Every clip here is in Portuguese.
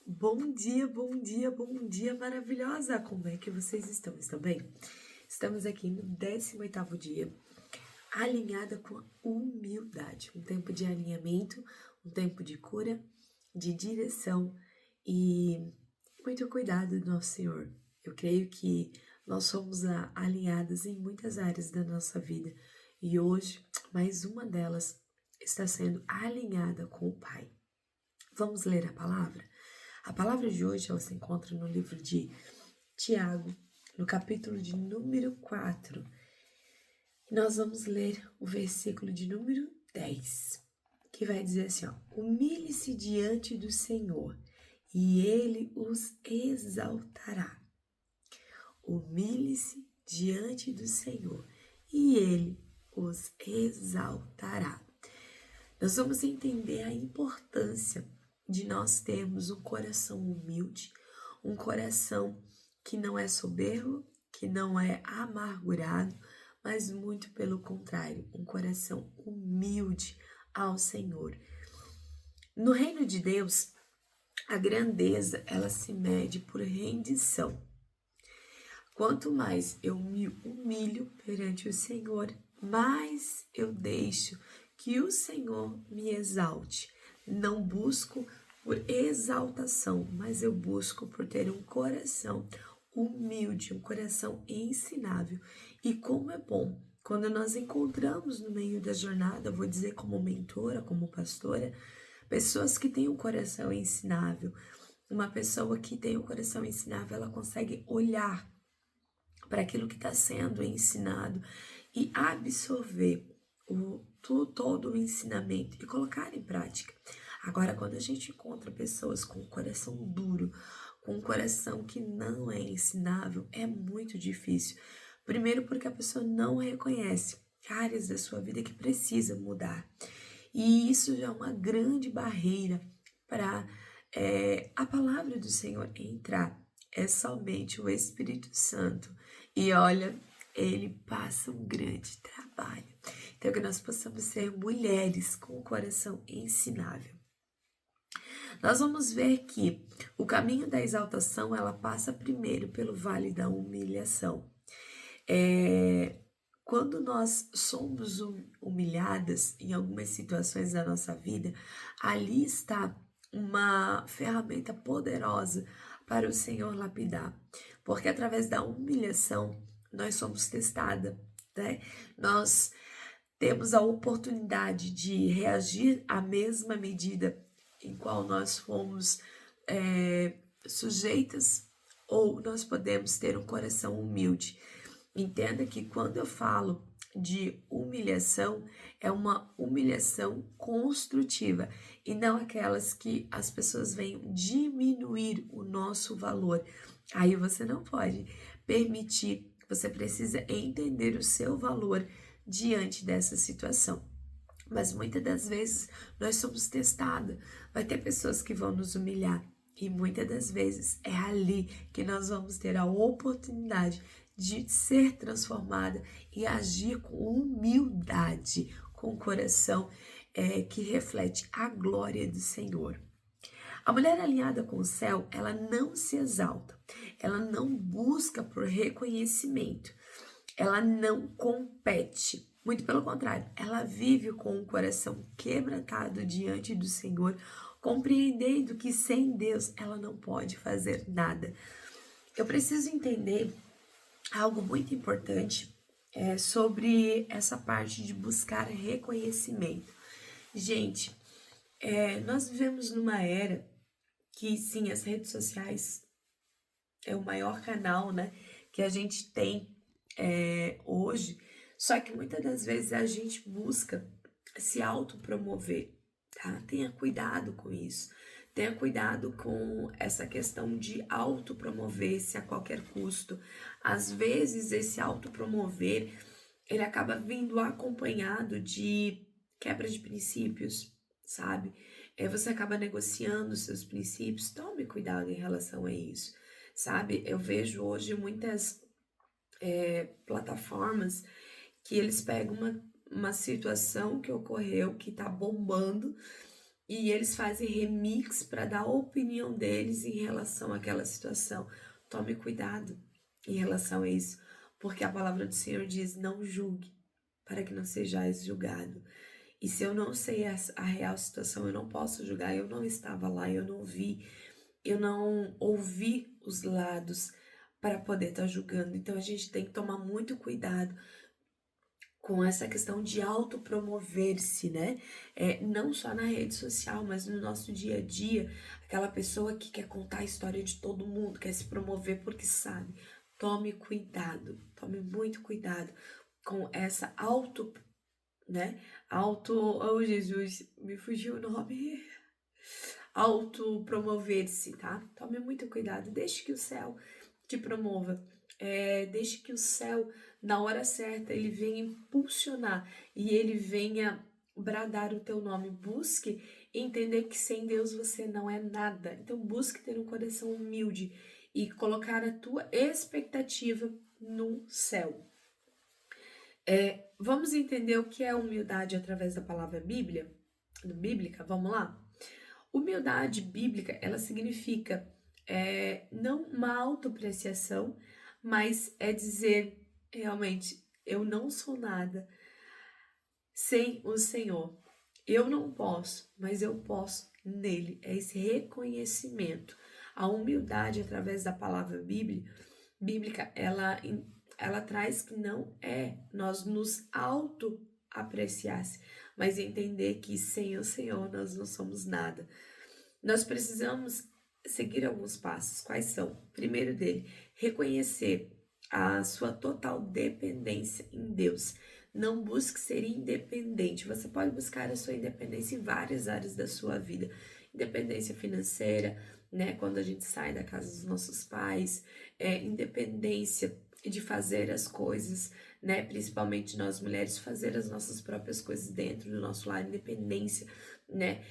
Bom dia, bom dia, bom dia, maravilhosa! Como é que vocês estão? Estão bem? Estamos aqui no 18º dia, alinhada com a humildade. Um tempo de alinhamento, um tempo de cura, de direção e muito cuidado do nosso Senhor. Eu creio que nós somos alinhadas em muitas áreas da nossa vida e hoje, mais uma delas está sendo alinhada com o Pai. Vamos ler a palavra? A palavra de hoje ela se encontra no livro de Tiago, no capítulo de número 4. E nós vamos ler o versículo de número 10, que vai dizer assim, ó: humilhe-se diante do Senhor e Ele os exaltará. Humilhe-se diante do Senhor e Ele os exaltará. Nós vamos entender a importância de nós termos um coração humilde, um coração que não é soberbo, que não é amargurado, mas muito pelo contrário, um coração humilde ao Senhor. No reino de Deus, a grandeza ela se mede por rendição. Quanto mais eu me humilho perante o Senhor, mais eu deixo que o Senhor me exalte. Não busco por exaltação, mas eu busco por ter um coração humilde, um coração ensinável. E como é bom quando nós encontramos no meio da jornada, vou dizer como mentora, como pastora, pessoas que têm um coração ensinável. Uma pessoa que tem um coração ensinável, ela consegue olhar para aquilo que está sendo ensinado e absorver todo o ensinamento e colocar em prática. Agora, quando a gente encontra pessoas com um coração duro, com um coração que não é ensinável, é muito difícil. Primeiro porque a pessoa não reconhece áreas da sua vida que precisa mudar. E isso já é uma grande barreira para a palavra do Senhor entrar. É somente o Espírito Santo. E olha, ele passa um grande trabalho. Então, que nós possamos ser mulheres com o coração ensinável. Nós vamos ver que o caminho da exaltação, ela passa primeiro pelo vale da humilhação. Quando nós somos humilhadas em algumas situações da nossa vida, ali está uma ferramenta poderosa para o Senhor lapidar, porque através da humilhação nós somos testadas, né? Nós temos a oportunidade de reagir à mesma medida em qual nós fomos sujeitas, ou nós podemos ter um coração humilde. Entenda que quando eu falo de humilhação, é uma humilhação construtiva e não aquelas que as pessoas venham diminuir o nosso valor. Aí você não pode permitir, você precisa entender o seu valor diante dessa situação. Mas muitas das vezes nós somos testados, vai ter pessoas que vão nos humilhar. E muitas das vezes é ali que nós vamos ter a oportunidade de ser transformada e agir com humildade, com o coração que reflete a glória do Senhor. A mulher alinhada com o céu, ela não se exalta, ela não busca por reconhecimento, ela não compete. Muito pelo contrário, ela vive com o coração quebrantado diante do Senhor, compreendendo que sem Deus ela não pode fazer nada. Eu preciso entender algo muito importante sobre essa parte de buscar reconhecimento. Gente, nós vivemos numa era que, sim, as redes sociais é o maior canal, né, que a gente tem hoje, só que muitas das vezes a gente busca se autopromover, tá? Tenha cuidado com isso. Tenha cuidado com essa questão de autopromover-se a qualquer custo. Às vezes, esse autopromover, ele acaba vindo acompanhado de quebra de princípios, sabe? Você acaba negociando seus princípios. Tome cuidado em relação a isso, sabe? Eu vejo hoje muitas plataformas que eles pegam uma situação que ocorreu, que tá bombando, e eles fazem remix para dar a opinião deles em relação àquela situação. Tome cuidado em relação a isso, porque a palavra do Senhor diz: não julgue, para que não sejais julgado. E se eu não sei a real situação, eu não posso julgar. Eu não estava lá, eu não vi, eu não ouvi os lados para poder estar julgando. Então a gente tem que tomar muito cuidado com essa questão de autopromover-se, né? Não só na rede social, mas no nosso dia a dia, aquela pessoa que quer contar a história de todo mundo, quer se promover porque sabe. Tome cuidado, tome muito cuidado com essa né? Oh Jesus, me fugiu o nome. Autopromover-se, tá? Tome muito cuidado, deixe que o céu te promova. Deixe que o céu, na hora certa, ele venha impulsionar e ele venha bradar o teu nome. Busque entender que sem Deus você não é nada. Então, busque ter um coração humilde e colocar a tua expectativa no céu. Vamos entender o que é humildade através da palavra bíblica? Vamos lá? Humildade bíblica, ela significa não uma autoapreciação, mas é dizer realmente, eu não sou nada sem o Senhor. Eu não posso, mas eu posso nele. É esse reconhecimento. A humildade através da palavra bíblica, ela traz que não é nós nos auto-apreciasse, mas entender que sem o Senhor nós não somos nada. Nós precisamos seguir alguns passos. Quais são? Primeiro dele, reconhecer a sua total dependência em Deus. Não busque ser independente. Você pode buscar a sua independência em várias áreas da sua vida. Independência financeira, né? Quando a gente sai da casa dos nossos pais, independência de fazer as coisas, né? Principalmente nós mulheres, fazer as nossas próprias coisas dentro do nosso lar, independência, né?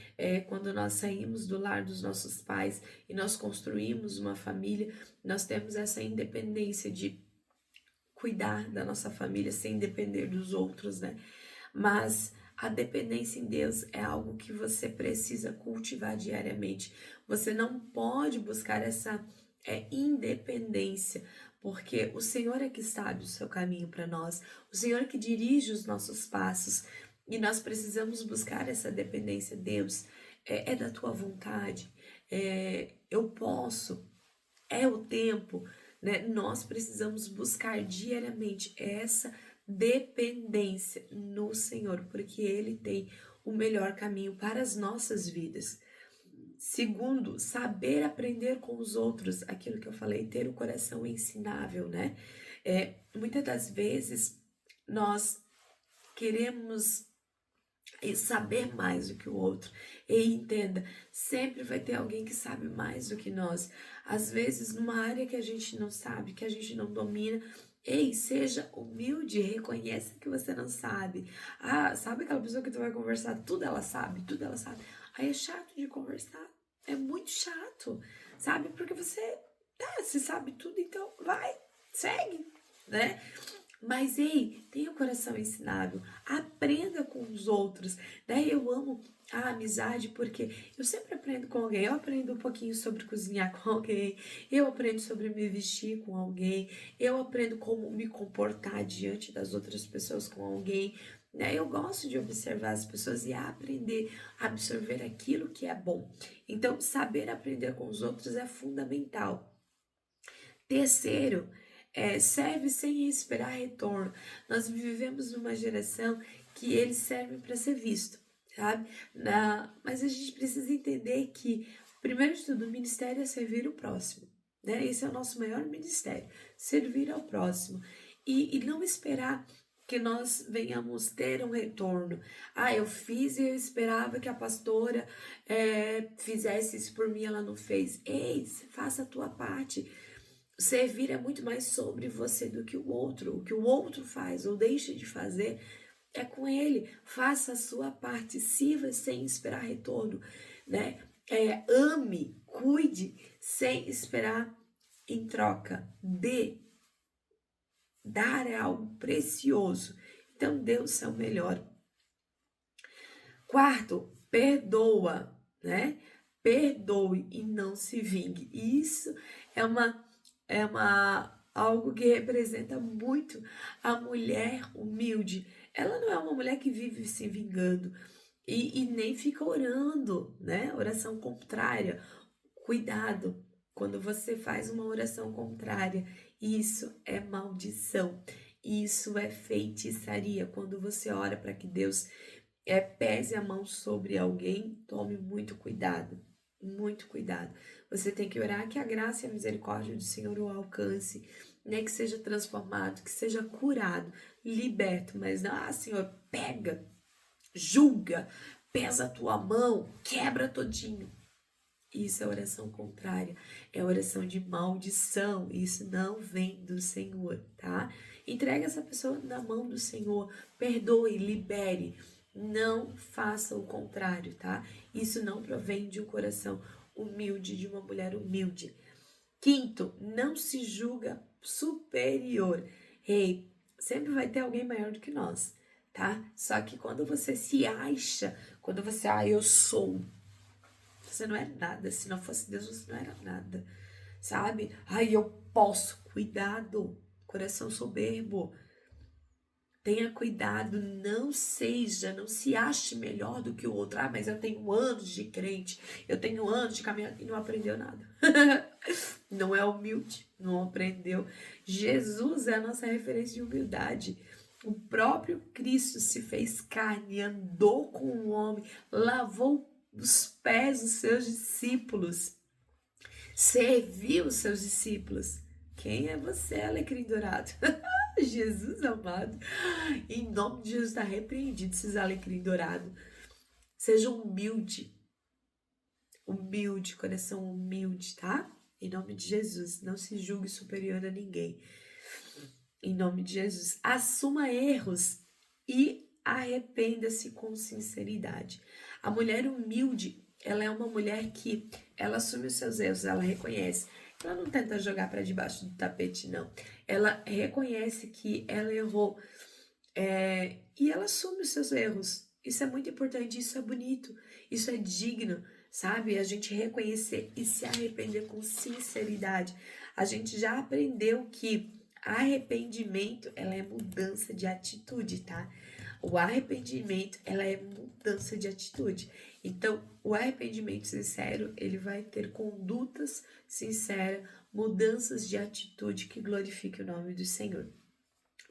Quando nós saímos do lar dos nossos pais e nós construímos uma família, nós temos essa independência de cuidar da nossa família sem depender dos outros, né? Mas a dependência em Deus é algo que você precisa cultivar diariamente. Você não pode buscar essa independência, porque o Senhor é que sabe o seu caminho para nós, o Senhor é que dirige os nossos passos, e nós precisamos buscar essa dependência. Deus, é da tua vontade, eu posso, é o tempo, né? Nós precisamos buscar diariamente essa dependência no Senhor, porque Ele tem o melhor caminho para as nossas vidas. Segundo, saber aprender com os outros, aquilo que eu falei, ter o coração ensinável, né? Muitas das vezes nós queremos saber mais do que o outro. E entenda, sempre vai ter alguém que sabe mais do que nós. Às vezes, numa área que a gente não sabe, que a gente não domina, seja humilde, reconheça que você não sabe. Sabe aquela pessoa que tu vai conversar, tudo ela sabe, tudo ela sabe. Aí é chato de conversar, é muito chato, sabe? Porque você sabe tudo, então vai, segue, né? Mas, tenha o coração ensinável, aprenda com os outros, né? Eu amo a amizade porque eu sempre aprendo com alguém, eu aprendo um pouquinho sobre cozinhar com alguém, eu aprendo sobre me vestir com alguém, eu aprendo como me comportar diante das outras pessoas com alguém, né? Eu gosto de observar as pessoas e aprender a absorver aquilo que é bom. Então, saber aprender com os outros é fundamental. Terceiro, serve sem esperar retorno. Nós vivemos numa geração que eles servem para ser visto, sabe? Mas a gente precisa entender que, primeiro de tudo, o ministério é servir o próximo, né? Esse é o nosso maior ministério, servir ao próximo. E não esperar que nós venhamos ter um retorno. Eu fiz e eu esperava que a pastora fizesse isso por mim, ela não fez. Faça a tua parte. Servir é muito mais sobre você do que o outro. O que o outro faz ou deixa de fazer é com ele. Faça a sua parte, sirva sem esperar retorno, né? Ame, cuide sem esperar em troca. Dar é algo precioso. Então, dê o seu melhor. Quarto, perdoa. né? Perdoe e não se vingue. Isso é algo que representa muito a mulher humilde. Ela não é uma mulher que vive se vingando e nem fica orando, né? Oração contrária. Cuidado quando você faz uma oração contrária. Isso é maldição. Isso é feitiçaria. Quando você ora para que Deus pese a mão sobre alguém, tome muito cuidado. Muito cuidado. Você tem que orar que a graça e a misericórdia do Senhor o alcance, né? Que seja transformado, que seja curado, liberto. Mas não, Senhor, pega, julga, pesa a tua mão, quebra todinho. Isso é oração contrária, é oração de maldição. Isso não vem do Senhor, tá? Entregue essa pessoa na mão do Senhor, perdoe, libere. Não faça o contrário, tá? Isso não provém de um coração humilde, de uma mulher humilde. Quinto, não se julga superior. Ei, sempre vai ter alguém maior do que nós, tá? Só que quando você se acha, quando você, eu sou, você não é nada. Se não fosse Deus, você não era nada, sabe? Eu posso. Cuidado, coração soberbo. Tenha cuidado, não se ache melhor do que o outro. Mas eu tenho anos de crente, eu tenho anos de caminhada e não aprendeu nada. Não é humilde, não aprendeu. Jesus é a nossa referência de humildade. O próprio Cristo se fez carne, andou com o homem, lavou os pés dos seus discípulos, serviu os seus discípulos. Quem é você, alecrim dourado? Jesus amado, em nome de Jesus, está repreendido esses alecrim dourado. Seja humilde, coração humilde, tá? Em nome de Jesus, não se julgue superior a ninguém. Em nome de Jesus, assuma erros e arrependa-se com sinceridade. A mulher humilde, ela é uma mulher que ela assume os seus erros, ela reconhece. Ela não tenta jogar para debaixo do tapete, não. Ela reconhece que ela errou e ela assume os seus erros. Isso é muito importante, isso é bonito, isso é digno, sabe? A gente reconhecer e se arrepender com sinceridade. A gente já aprendeu que arrependimento, ela é mudança de atitude, tá? O arrependimento, ela é mudança de atitude. Então, o arrependimento sincero, ele vai ter condutas sinceras, mudanças de atitude que glorifiquem o nome do Senhor.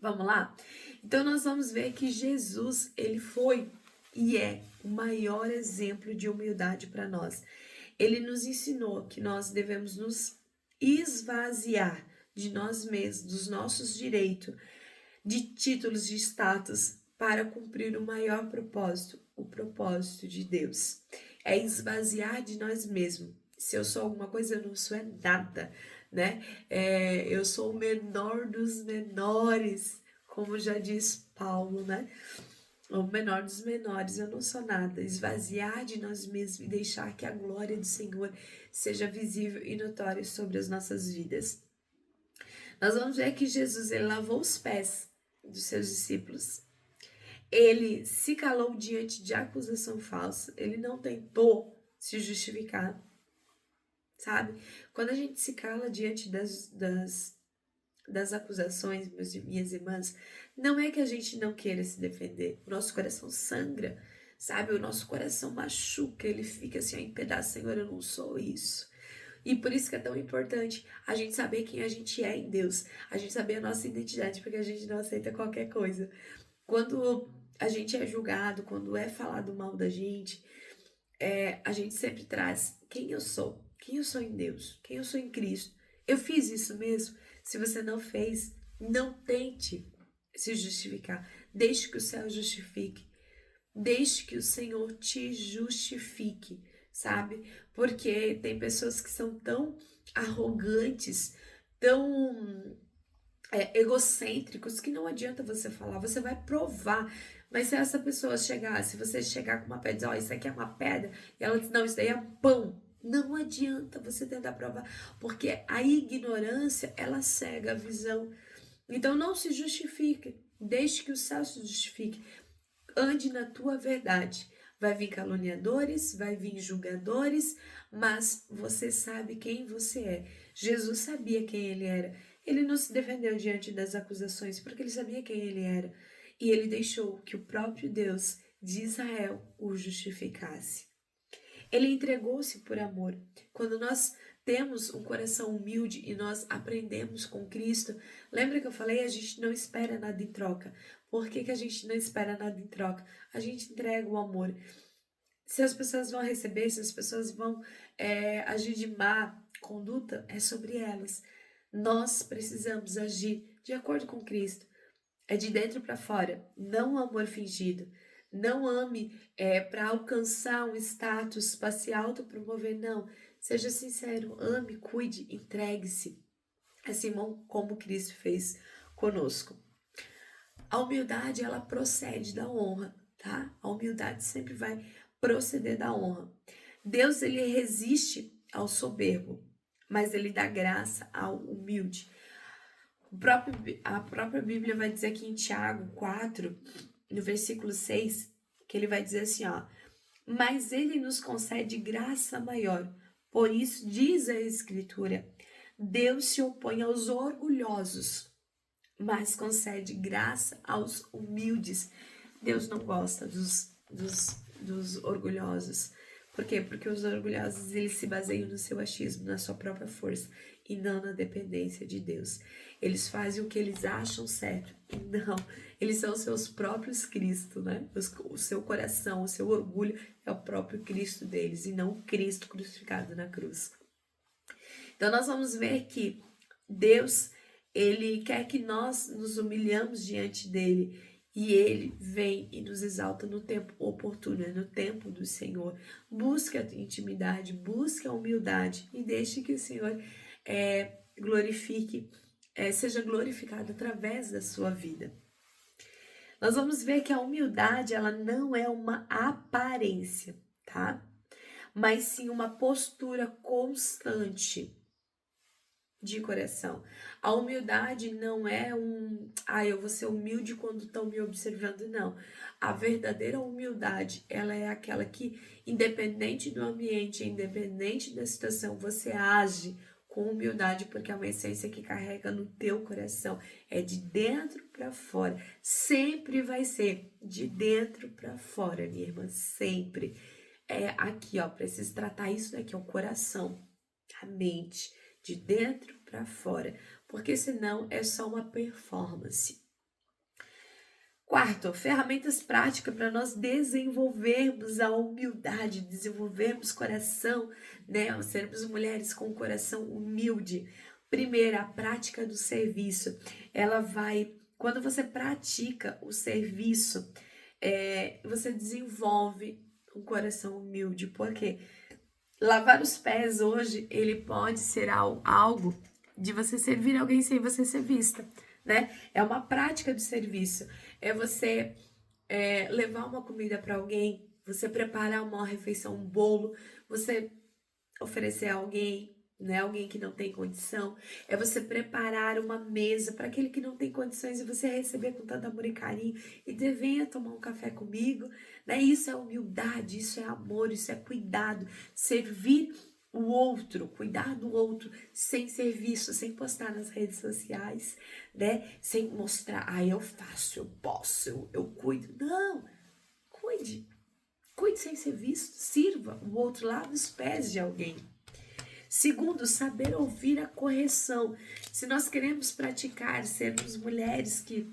Vamos lá? Então, nós vamos ver que Jesus, ele foi e é o maior exemplo de humildade para nós. Ele nos ensinou que nós devemos nos esvaziar de nós mesmos, dos nossos direitos, de títulos de status, para cumprir o maior propósito, o propósito de Deus. É esvaziar de nós mesmos. Se eu sou alguma coisa, eu não sou nada, né? Eu sou o menor dos menores, como já diz Paulo, né? O menor dos menores, eu não sou nada. Esvaziar de nós mesmos e deixar que a glória do Senhor seja visível e notória sobre as nossas vidas. Nós vamos ver que Jesus, ele lavou os pés dos seus discípulos. Ele se calou diante de acusação falsa. Ele não tentou se justificar, sabe? Quando a gente se cala diante das acusações, meus e minhas irmãs, não é que a gente não queira se defender. O nosso coração sangra, sabe? O nosso coração machuca, ele fica assim em pedaços. Senhor, eu não sou isso. E por isso que é tão importante a gente saber quem a gente é em Deus, a gente saber a nossa identidade, porque a gente não aceita qualquer coisa. Quando a gente é julgado, quando é falado mal da gente, a gente sempre traz quem eu sou em Deus, quem eu sou em Cristo. Eu fiz isso mesmo? Se você não fez, não tente se justificar. Deixe que o céu justifique. Deixe que o Senhor te justifique, sabe? Porque tem pessoas que são tão arrogantes, tão egocêntricos, que não adianta você falar, você vai provar. Mas se essa pessoa chegar, se você chegar com uma pedra e dizer, isso aqui é uma pedra, e ela diz, não, isso daí é pão, não adianta você tentar provar, porque a ignorância, ela cega a visão. Então não se justifique, deixe que o céu se justifique. Ande na tua verdade. Vai vir caluniadores, vai vir julgadores, mas você sabe quem você é. Jesus sabia quem ele era. Ele não se defendeu diante das acusações, porque ele sabia quem ele era. E ele deixou que o próprio Deus de Israel o justificasse. Ele entregou-se por amor. Quando nós temos um coração humilde e nós aprendemos com Cristo, lembra que eu falei? A gente não espera nada em troca. Por que a gente não espera nada em troca? A gente entrega o amor. Se as pessoas vão receber, se as pessoas vão agir de má conduta, é sobre elas. Nós precisamos agir de acordo com Cristo. É de dentro para fora, não amor fingido. Não ame para alcançar um status, para se autopromover, não. Seja sincero, ame, cuide, entregue-se. Assim como Cristo fez conosco. A humildade, ela procede da honra, tá? A humildade sempre vai proceder da honra. Deus, ele resiste ao soberbo, mas ele dá graça ao humilde. A própria Bíblia vai dizer aqui em Tiago 4, no versículo 6, que ele vai dizer assim, ó: mas ele nos concede graça maior. Por isso, diz a Escritura, Deus se opõe aos orgulhosos, mas concede graça aos humildes. Deus não gosta dos orgulhosos. Por quê? Porque os orgulhosos, eles se baseiam no seu achismo, na sua própria força, e não na dependência de Deus. Eles fazem o que eles acham certo, e não, eles são os seus próprios Cristo, né? O seu coração, o seu orgulho é o próprio Cristo deles, e não o Cristo crucificado na cruz. Então nós vamos ver que Deus, ele quer que nós nos humilhamos diante dele, e ele vem e nos exalta no tempo oportuno, no tempo do Senhor. Busque a intimidade, busque a humildade e deixe que o Senhor seja glorificado através da sua vida. Nós vamos ver que a humildade, ela não é uma aparência, tá? Mas sim uma postura constante de coração. A humildade não é eu vou ser humilde quando estão me observando, não. A verdadeira humildade, ela é aquela que, independente do ambiente, independente da situação, você age com humildade, porque é uma essência que carrega no teu coração. É de dentro para fora. Sempre vai ser de dentro para fora, minha irmã, sempre. É aqui, ó, preciso tratar isso daqui, ó, o coração, a mente, de dentro para fora, porque senão é só uma performance. Quarto, ferramentas práticas para nós desenvolvermos a humildade, desenvolvermos coração, né? Sermos mulheres com coração humilde. Primeiro, a prática do serviço. Quando você pratica o serviço, você desenvolve um coração humilde. Por quê? Lavar os pés hoje, ele pode ser algo de você servir alguém sem você ser vista, né? É uma prática do serviço. É você levar uma comida para alguém, você preparar uma refeição, um bolo, você oferecer a alguém, né? Alguém que não tem condição. É você preparar uma mesa para aquele que não tem condições e você receber com tanto amor e carinho e dizer, venha tomar um café comigo, né? Isso é humildade, isso é amor, isso é cuidado, servir o outro, cuidar do outro sem ser visto, sem postar nas redes sociais, né? Sem mostrar, eu faço, eu posso, eu cuido. Não, cuide sem ser visto, sirva o outro, lave os pés de alguém. Segundo, saber ouvir a correção. Se nós queremos praticar, sermos mulheres que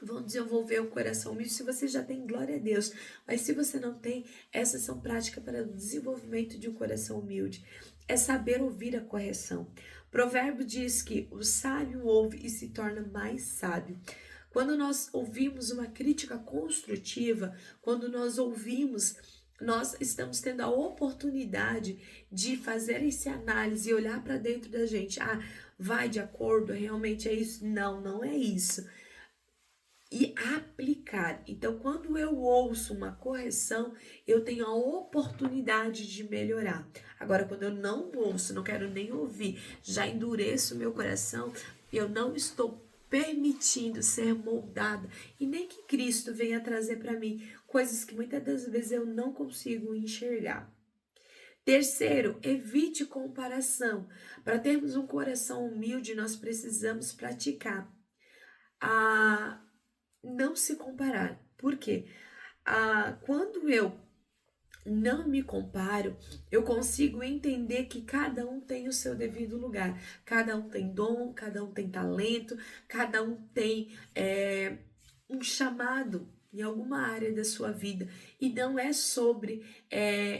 vão desenvolver o coração humilde, se você já tem, glória a Deus. Mas se você não tem, essas são práticas para o desenvolvimento de um coração humilde. É saber ouvir a correção. Provérbio diz que o sábio ouve e se torna mais sábio. Quando nós ouvimos uma crítica construtiva, quando nós ouvimos, nós estamos tendo a oportunidade de fazer essa análise e olhar para dentro da gente. Vai de acordo? Realmente é isso? Não, não é isso. E aplicar. Então, quando eu ouço uma correção, eu tenho a oportunidade de melhorar. Agora, quando eu não ouço, não quero nem ouvir, já endureço o meu coração, eu não estou permitindo ser moldada e nem que Cristo venha trazer para mim coisas que muitas das vezes eu não consigo enxergar. Terceiro, evite comparação. Para termos um coração humilde, nós precisamos praticar a não se comparar. Por quê? Quando eu não me comparo, eu consigo entender que cada um tem o seu devido lugar. Cada um tem dom, cada um tem talento, cada um tem um chamado em alguma área da sua vida. E não é sobre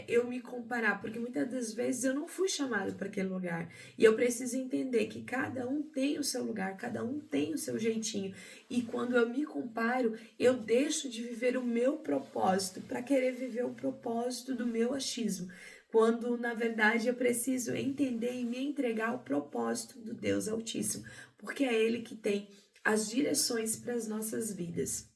eu me comparar, porque muitas das vezes eu não fui chamado para aquele lugar. E eu preciso entender que cada um tem o seu lugar, cada um tem o seu jeitinho. E quando eu me comparo, eu deixo de viver o meu propósito para querer viver o propósito do meu achismo. Quando, na verdade, eu preciso entender e me entregar ao propósito do Deus Altíssimo, porque é Ele que tem as direções para as nossas vidas.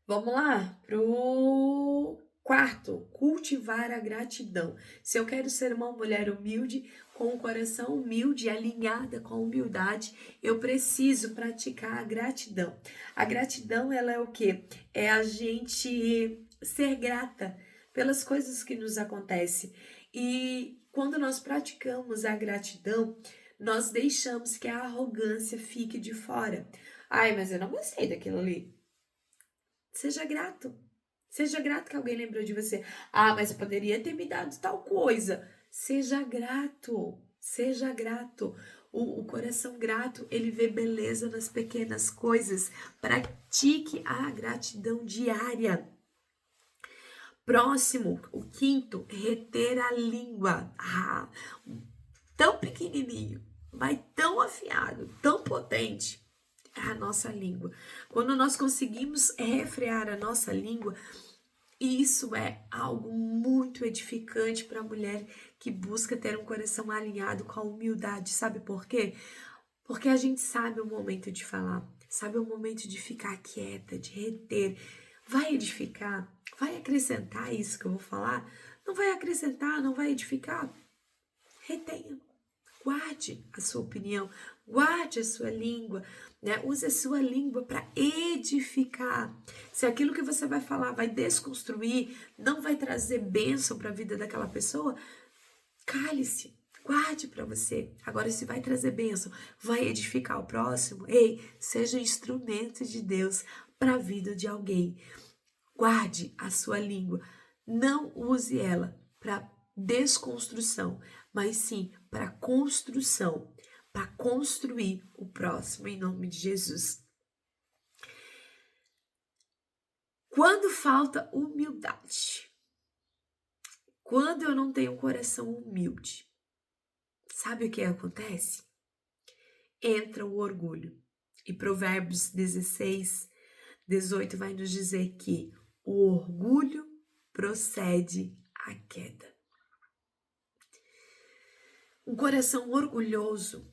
Vamos lá pro quarto, cultivar a gratidão. Se eu quero ser uma mulher humilde, com o coração humilde, alinhada com a humildade, eu preciso praticar a gratidão. A gratidão, ela é o quê? É a gente ser grata pelas coisas que nos acontecem. E quando nós praticamos a gratidão, nós deixamos que a arrogância fique de fora. Ai, mas eu não gostei daquilo ali. Seja grato. Seja grato que alguém lembrou de você. Ah, mas eu poderia ter me dado tal coisa. Seja grato. Seja grato. O coração grato, ele vê beleza nas pequenas coisas. Pratique a gratidão diária. Próximo, o quinto, reter a língua. Tão pequenininho, mas tão afiado, tão potente. É a nossa língua. Quando nós conseguimos refrear a nossa língua, isso é algo muito edificante para a mulher que busca ter um coração alinhado com a humildade. Sabe por quê? Porque a gente sabe o momento de falar, sabe o momento de ficar quieta, de reter. Vai edificar, vai acrescentar isso que eu vou falar? Não vai acrescentar, não vai edificar? Retenha. Guarde a sua opinião, guarde a sua língua, né? Use a sua língua para edificar. Se aquilo que você vai falar vai desconstruir, não vai trazer bênção para a vida daquela pessoa, cale-se, guarde para você. Agora, se vai trazer bênção, vai edificar o próximo, ei, seja instrumento de Deus para a vida de alguém. Guarde a sua língua, não use ela para desconstrução, mas sim para construção, para construir o próximo em nome de Jesus. Quando falta humildade, quando eu não tenho um coração humilde, sabe o que acontece? Entra o orgulho. E Provérbios 16, 18 vai nos dizer que o orgulho procede à queda. Um coração orgulhoso,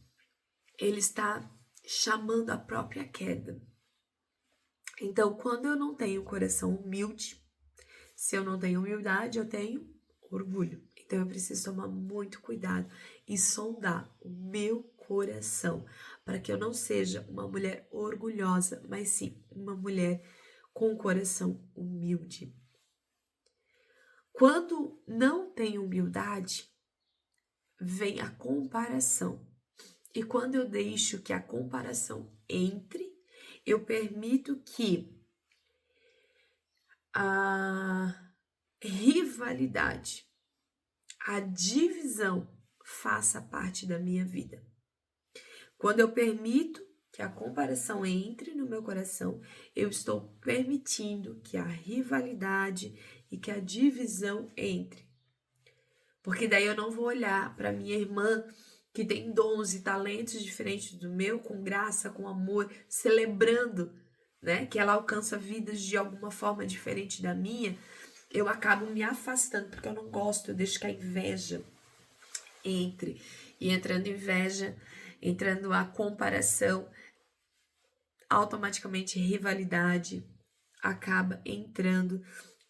ele está chamando a própria queda. Então, quando eu não tenho um coração humilde, se eu não tenho humildade, eu tenho orgulho. Então, eu preciso tomar muito cuidado e sondar o meu coração para que eu não seja uma mulher orgulhosa, mas sim uma mulher com um coração humilde. Quando não tem humildade, vem a comparação. E quando eu deixo que a comparação entre, eu permito que a rivalidade, a divisão faça parte da minha vida. Quando eu permito que a comparação entre no meu coração, eu estou permitindo que a rivalidade e que a divisão entre. Porque daí eu não vou olhar para minha irmã que tem dons e talentos diferentes do meu, com graça, com amor, celebrando, né, que ela alcança vidas de alguma forma diferente da minha. Eu acabo me afastando porque eu não gosto, eu deixo que a inveja entre. E entrando inveja, entrando a comparação, automaticamente rivalidade acaba entrando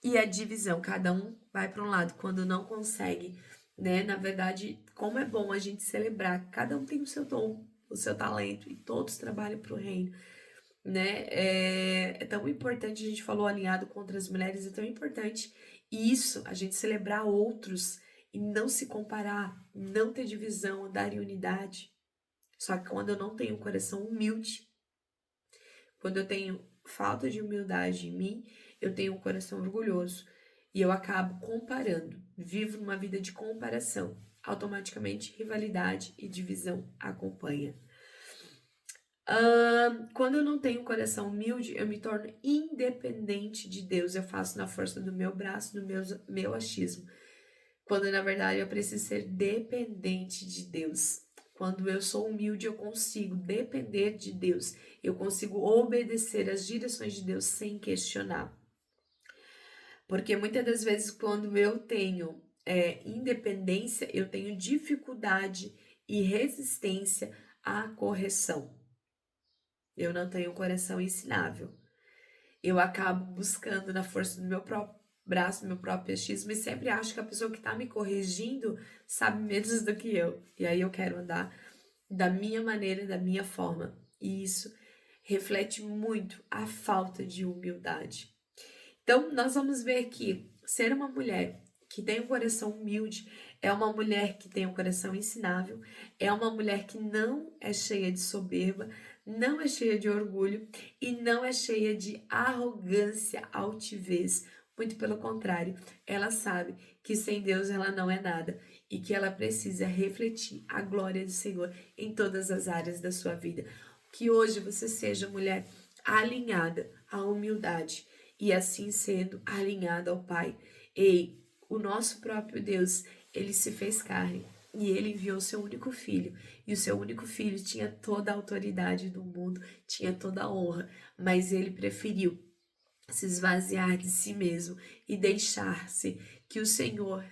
e a divisão, cada um vai para um lado quando não consegue, né? Na verdade, como é bom a gente celebrar, cada um tem o seu dom, o seu talento e todos trabalham para o reino, né? É tão importante, a gente falou alinhado com outras mulheres, é tão importante isso, a gente celebrar outros e não se comparar, não ter divisão, andar em unidade. Só que quando eu não tenho um coração humilde, quando eu tenho falta de humildade em mim, eu tenho um coração orgulhoso e eu acabo comparando, vivo numa vida de comparação. Automaticamente, rivalidade e divisão acompanha. Quando eu não tenho um coração humilde, eu me torno independente de Deus. Eu faço na força do meu braço, do meu achismo. Quando na verdade eu preciso ser dependente de Deus. Quando eu sou humilde, eu consigo depender de Deus. Eu consigo obedecer às direções de Deus sem questionar. Porque muitas das vezes, quando eu tenho independência, eu tenho dificuldade e resistência à correção. Eu não tenho um coração ensinável. Eu acabo buscando na força do meu próprio braço, do meu próprio achismo, e sempre acho que a pessoa que está me corrigindo sabe menos do que eu. E aí eu quero andar da minha maneira, da minha forma. E isso reflete muito a falta de humildade. Então, nós vamos ver que ser uma mulher que tem um coração humilde é uma mulher que tem um coração ensinável, é uma mulher que não é cheia de soberba, não é cheia de orgulho e não é cheia de arrogância, altivez. Muito pelo contrário, ela sabe que sem Deus ela não é nada e que ela precisa refletir a glória do Senhor em todas as áreas da sua vida. Que hoje você seja mulher alinhada à humildade e assim sendo alinhada ao Pai. Ei, o nosso próprio Deus, ele se fez carne e ele enviou seu único filho. E o seu único filho tinha toda a autoridade do mundo, tinha toda a honra, mas ele preferiu se esvaziar de si mesmo e deixar-se que o Senhor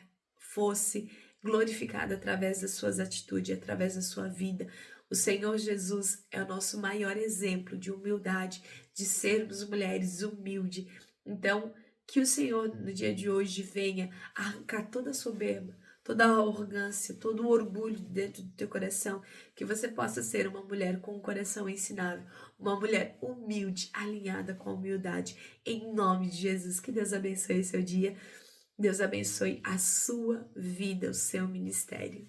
fosse glorificado através das suas atitudes, através da sua vida. O Senhor Jesus é o nosso maior exemplo de humildade, de sermos mulheres humildes. Então, que o Senhor no dia de hoje venha arrancar toda a soberba, toda a arrogância, todo o orgulho dentro do teu coração, que você possa ser uma mulher com um coração ensinável, uma mulher humilde, alinhada com a humildade, em nome de Jesus. Que Deus abençoe seu dia, Deus abençoe a sua vida, o seu ministério.